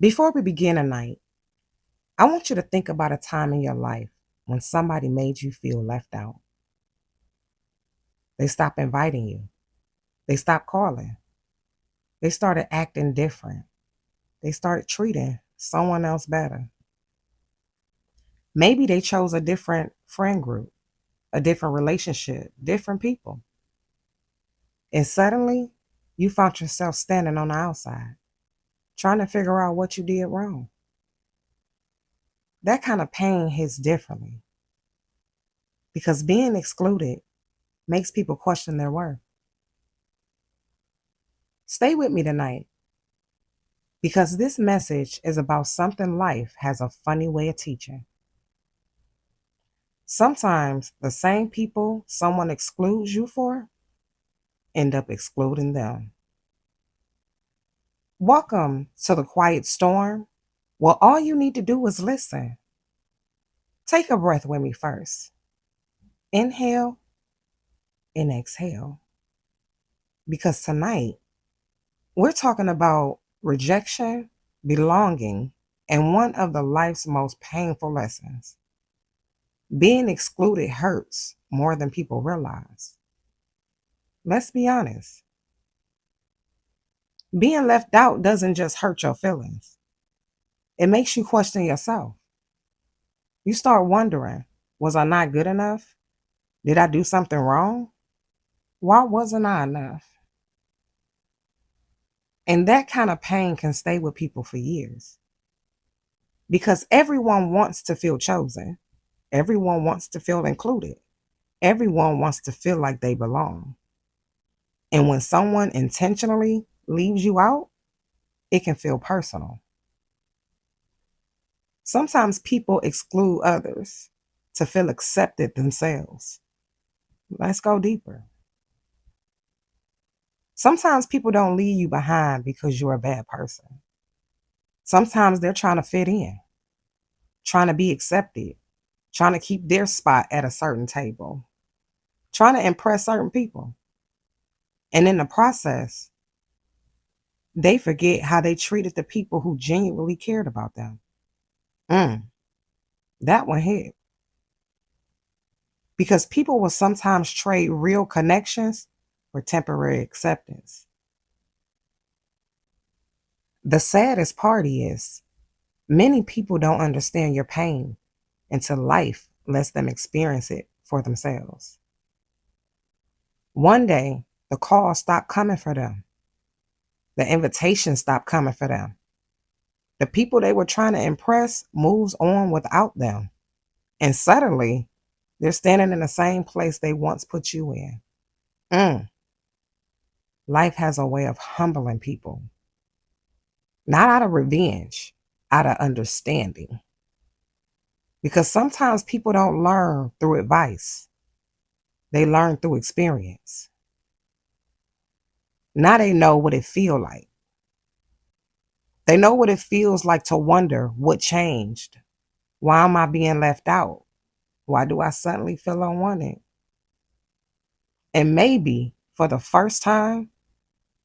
Before we begin tonight, I want you to think about a time in your life when somebody made you feel left out. They stopped inviting you. They stopped calling. They started acting different. They started treating someone else better. Maybe they chose a different friend group, a different relationship, different people. And suddenly, you found yourself standing on the outside, trying to figure out what you did wrong. That kind of pain hits differently because being excluded makes people question their worth. Stay with me tonight because this message is about something life has a funny way of teaching. Sometimes the same people someone excludes you for end up excluding them. Welcome to the quiet storm. Well, all you need to do is listen. Take a breath with me first. Inhale and exhale. Because tonight, we're talking about rejection, belonging, and one of the life's most painful lessons. Being excluded hurts more than people realize. Let's be honest. Being left out doesn't just hurt your feelings, it makes you question yourself. You start wondering, was I not good enough? Did I do something wrong? Why wasn't I enough? And that kind of pain can stay with people for years because everyone wants to feel chosen. Everyone wants to feel included. Everyone wants to feel like they belong. And when someone intentionally leaves you out, it can feel personal. Sometimes people exclude others to feel accepted themselves. Let's go deeper. Sometimes people don't leave you behind because you're a bad person. Sometimes they're trying to fit in, trying to be accepted, trying to keep their spot at a certain table, trying to impress certain people. And in the process, they forget how they treated the people who genuinely cared about them. Mm, that one hit. Because people will sometimes trade real connections for temporary acceptance. The saddest part is many people don't understand your pain until life lets them experience it for themselves. One day, the calls stop coming for them. The invitations stop coming for them. The people they were trying to impress moves on without them. And suddenly, they're standing in the same place they once put you in. Mm. Life has a way of humbling people, not out of revenge, out of understanding. Because sometimes people don't learn through advice, they learn through experience. Now they know what it feels like. They know what it feels like to wonder what changed. Why am I being left out? Why do I suddenly feel unwanted? And maybe for the first time,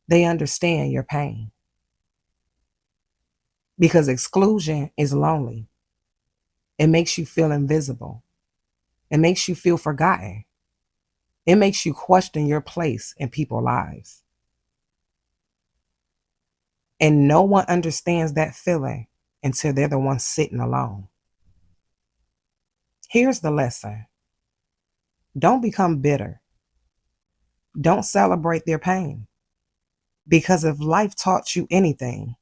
they understand your pain. Because exclusion is lonely. It makes you feel invisible. It makes you feel forgotten. It makes you question your place in people's lives. And no one understands that feeling until they're the one sitting alone. Here's the lesson. Don't become bitter. Don't celebrate their pain. Because if life taught you anything,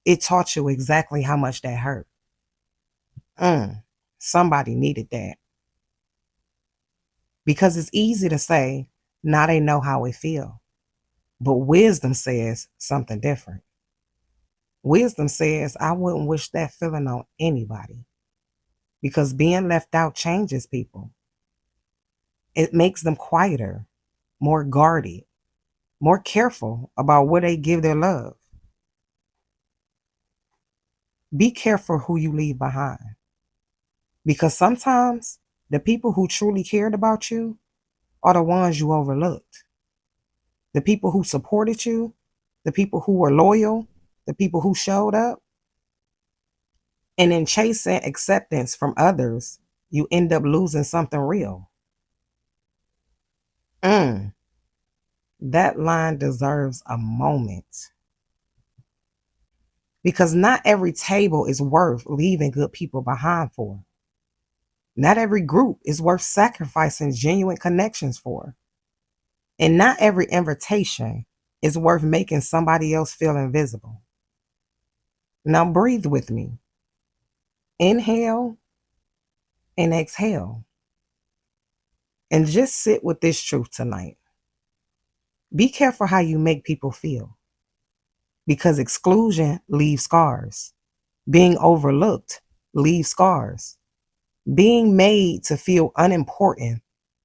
it taught you exactly how much that hurt. Somebody needed that. Because it's easy to say, now they know how it feels. But wisdom says something different. Wisdom says, I wouldn't wish that feeling on anybody because being left out changes people. It makes them quieter, more guarded, more careful about where they give their love. Be careful who you leave behind because sometimes the people who truly cared about you are the ones you overlooked. The people who supported you, the people who were loyal, the people who showed up, And in chasing acceptance from others, you end up losing something real. Mm, that line deserves a moment. Because not every table is worth leaving good people behind for. Not every group is worth sacrificing genuine connections for. And not every invitation is worth making somebody else feel invisible. Now breathe with me. Inhale and exhale. And just sit with this truth tonight. Be careful how you make people feel, because exclusion leaves scars. Being overlooked leaves scars. Being made to feel unimportant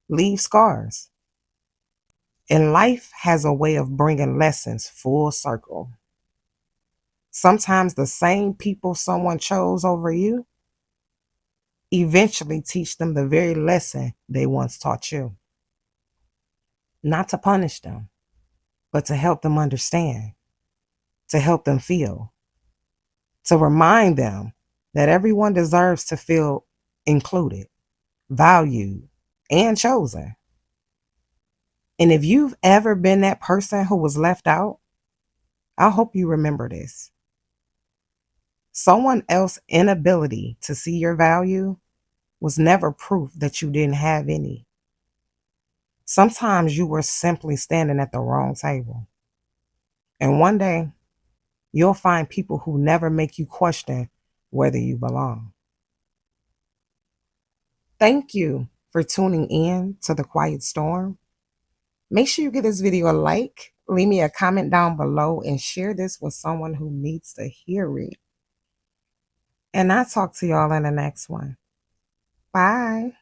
leaves scars. And life has a way of bringing lessons full circle. Sometimes the same people someone chose over you eventually teach them the very lesson they once taught you. Not to punish them, but to help them understand, to help them feel, to remind them that everyone deserves to feel included, valued, and chosen. And if you've ever been that person who was left out, I hope you remember this. Someone else's inability to see your value was never proof that you didn't have any. Sometimes you were simply standing at the wrong table. And one day, you'll find people who never make you question whether you belong. Thank you for tuning in to The Quiet Storm. Make sure you give this video a like, leave me a comment down below, and share this with someone who needs to hear it. And I'll talk to y'all in the next one. Bye.